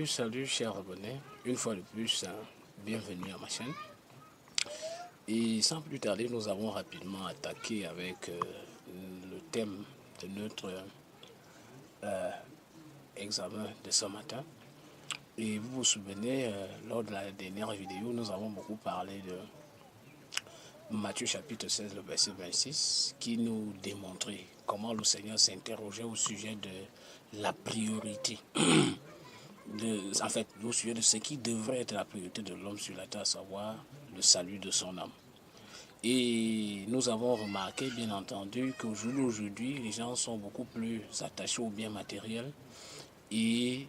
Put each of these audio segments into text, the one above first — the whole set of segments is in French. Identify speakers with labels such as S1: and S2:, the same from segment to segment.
S1: Salut chers abonnés, une fois de plus, bienvenue à ma chaîne. Et sans plus tarder, nous avons rapidement attaqué avec le thème de notre examen de ce matin. Et vous vous souvenez, lors de la dernière vidéo, nous avons beaucoup parlé de Matthieu chapitre 16, le verset 26, qui nous démontrait comment le Seigneur s'interrogeait au sujet de la priorité. Au sujet de ce qui devrait être la priorité de l'homme sur la terre, à savoir le salut de son âme. Et nous avons remarqué, bien entendu, qu'au jour d'aujourd'hui, les gens sont beaucoup plus attachés aux biens matériels et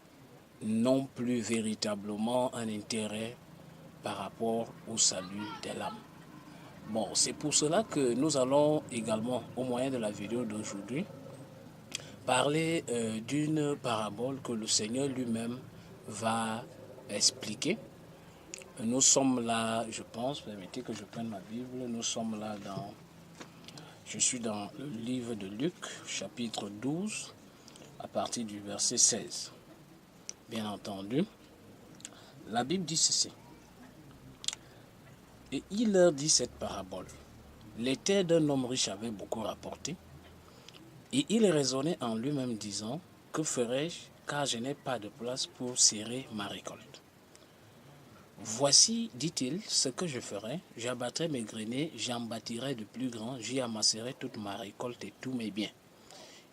S1: n'ont plus véritablement un intérêt par rapport au salut de l'âme. Bon, c'est pour cela que nous allons également, au moyen de la vidéo d'aujourd'hui, parler d'une parabole que le Seigneur lui-même va expliquer. Nous sommes là, je pense, permettez que je prenne ma Bible, nous sommes là je suis dans le livre de Luc, chapitre 12, à partir du verset 16. Bien entendu, la Bible dit ceci. Et il leur dit cette parabole. Les terres d'un homme riche avaient beaucoup rapporté, et il raisonnait en lui-même disant, que ferai-je, car je n'ai pas de place pour serrer ma récolte. Voici, dit-il, ce que je ferai, j'abattrai mes greniers, j'en bâtirai de plus grands, j'y amasserai toute ma récolte et tous mes biens.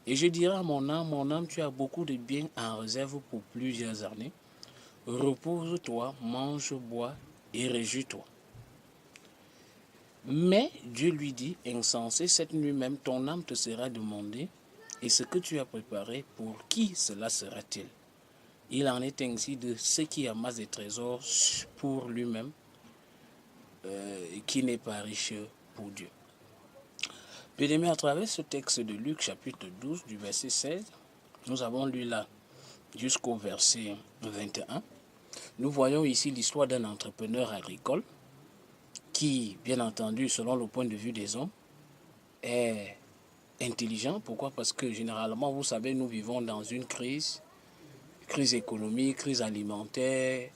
S1: Et je dirai à mon âme, tu as beaucoup de biens en réserve pour plusieurs années. Repose-toi, mange, bois et réjouis-toi. Mais Dieu lui dit, insensé, cette nuit même, ton âme te sera demandée, et ce que tu as préparé, pour qui cela sera-t-il? Il en est ainsi de ceux qui amassent des trésors pour lui-même, qui n'est pas riche pour Dieu. Bien-aimés, à travers ce texte de Luc, chapitre 12, du verset 16, nous avons lu là jusqu'au verset 21. Nous voyons ici l'histoire d'un entrepreneur agricole qui, bien entendu, selon le point de vue des hommes, est intelligent. Pourquoi? Parce que généralement, vous savez, nous vivons dans une crise économique, crise alimentaire,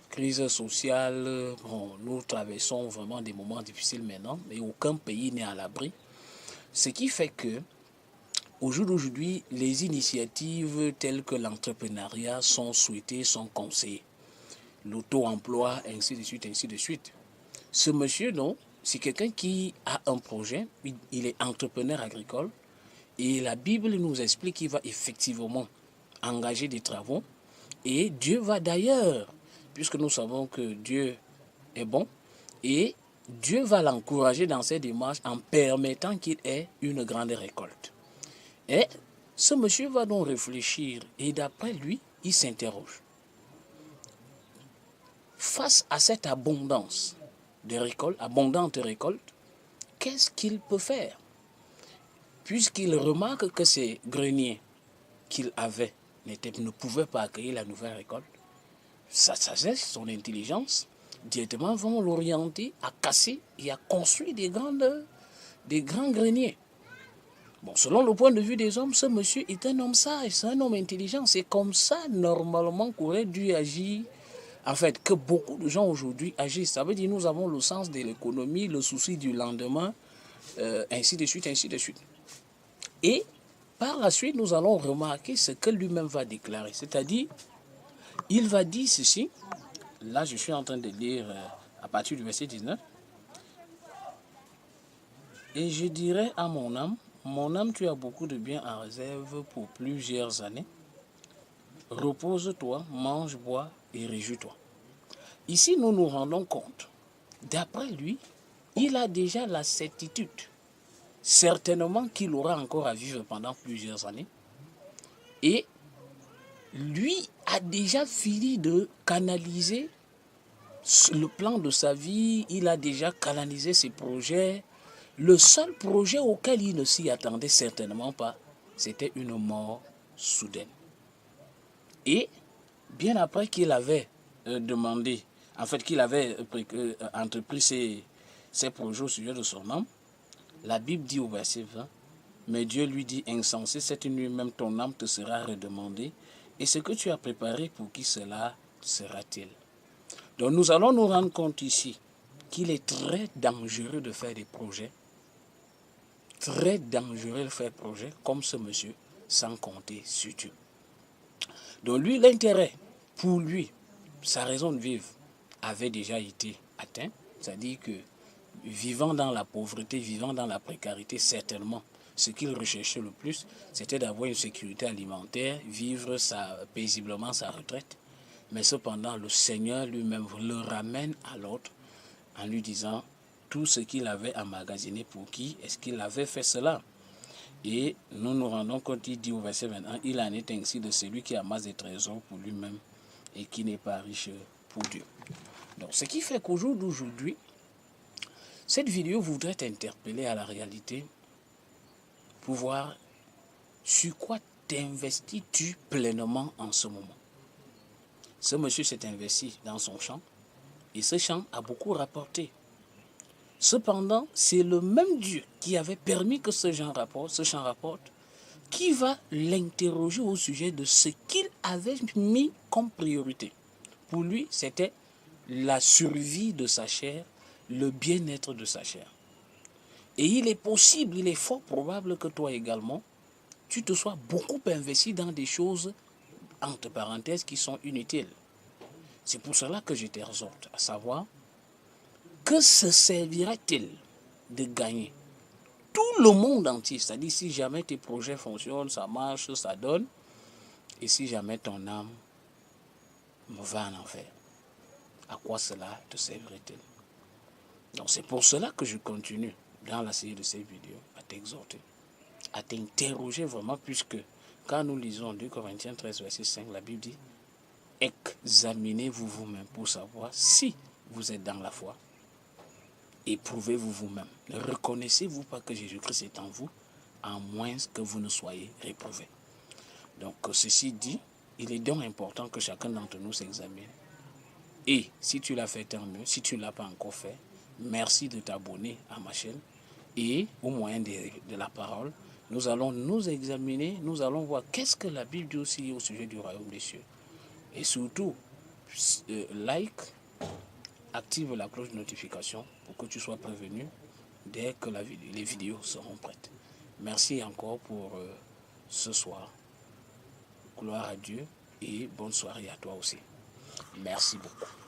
S1: crise sociale. Bon, nous traversons vraiment des moments difficiles maintenant, mais aucun pays n'est à l'abri. Ce qui fait que, au jour d'aujourd'hui, les initiatives telles que l'entrepreneuriat sont souhaitées, sont conseillées. L'auto-emploi, ainsi de suite, ainsi de suite. Ce monsieur, non, c'est quelqu'un qui a un projet, il est entrepreneur agricole, et la Bible nous explique qu'il va effectivement engager des travaux, et Dieu va d'ailleurs, puisque nous savons que Dieu est bon, et Dieu va l'encourager dans ses démarches en permettant qu'il ait une grande récolte. Et ce monsieur va donc réfléchir, et d'après lui, il s'interroge. Face à cette abondance de récolte, abondante récolte, qu'est-ce qu'il peut faire? Puisqu'il remarque que ces greniers qu'il avait ne pouvaient pas accueillir la nouvelle récolte, sa sagesse, son intelligence, directement vont l'orienter à casser et à construire des grands greniers. Bon, selon le point de vue des hommes, ce monsieur est un homme sage, c'est un homme intelligent. C'est comme ça, normalement, qu'aurait dû agir, en fait, que beaucoup de gens aujourd'hui agissent. Ça veut dire que nous avons le sens de l'économie, le souci du lendemain, ainsi de suite, ainsi de suite. Et par la suite, nous allons remarquer ce que lui-même va déclarer. C'est-à-dire, il va dire ceci. Là, je suis en train de lire à partir du verset 19. Et je dirai à mon âme, tu as beaucoup de biens en réserve pour plusieurs années. Repose-toi, mange, bois et réjouis-toi. Ici, nous nous rendons compte. D'après lui, il a déjà la certitude, certainement qu'il aura encore à vivre pendant plusieurs années. Et lui a déjà fini de canaliser le plan de sa vie, il a déjà canalisé ses projets. Le seul projet auquel il ne s'y attendait certainement pas, c'était une mort soudaine. Et bien après qu'il avait demandé, en fait qu'il avait entrepris ses projets au sujet de son âme, la Bible dit au verset 20, mais Dieu lui dit, insensé, cette nuit même ton âme te sera redemandée, et ce que tu as préparé pour qui cela sera-t-il? Donc nous allons nous rendre compte ici qu'il est très dangereux de faire des projets, très dangereux de faire des projets comme ce monsieur, sans compter sur Dieu. Donc lui, l'intérêt, pour lui, sa raison de vivre avait déjà été atteint, c'est-à-dire que vivant dans la pauvreté, vivant dans la précarité, certainement, ce qu'il recherchait le plus, c'était d'avoir une sécurité alimentaire, vivre paisiblement sa retraite. Mais cependant, le Seigneur lui-même le ramène à l'autre en lui disant tout ce qu'il avait emmagasiné pour qui est-ce qu'il avait fait cela. Et nous nous rendons compte, il dit au verset 21, il en est ainsi de celui qui amasse des trésors pour lui-même et qui n'est pas riche pour Dieu. Donc, ce qui fait qu'au jour d'aujourd'hui, cette vidéo voudrait t'interpeller à la réalité pour voir sur quoi t'investis-tu pleinement en ce moment. Ce monsieur s'est investi dans son champ et ce champ a beaucoup rapporté. Cependant, c'est le même Dieu qui avait permis que ce champ rapporte, qui va l'interroger au sujet de ce qu'il avait mis comme priorité. Pour lui, c'était la survie de sa chair, le bien-être de sa chair. Et il est possible, il est fort probable que toi également, tu te sois beaucoup investi dans des choses, entre parenthèses, qui sont inutiles. C'est pour cela que je t'exhorte à savoir que se servira-t-il de gagner tout le monde entier, c'est-à-dire si jamais tes projets fonctionnent, ça marche, ça donne, et si jamais ton âme va en enfer, à quoi cela te servirait-il? Donc c'est pour cela que je continue dans la série de ces vidéos à t'exhorter, à t'interroger vraiment, puisque quand nous lisons 2 Corinthiens 13, verset 5, la Bible dit « Examinez-vous vous-même pour savoir si vous êtes dans la foi. Éprouvez-vous vous-même. Ne reconnaissez-vous pas que Jésus-Christ est en vous, à moins que vous ne soyez réprouvés. » Donc, ceci dit, il est donc important que chacun d'entre nous s'examine. Et si tu l'as fait, tant mieux. Si tu ne l'as pas encore fait, merci de t'abonner à ma chaîne. Et au moyen de la parole, nous allons nous examiner, nous allons voir qu'est-ce que la Bible dit aussi au sujet du royaume des cieux. Et surtout, like, active la cloche de notification pour que tu sois prévenu dès que les vidéos seront prêtes. Merci encore pour ce soir. Gloire à Dieu et bonne soirée à toi aussi. Merci beaucoup.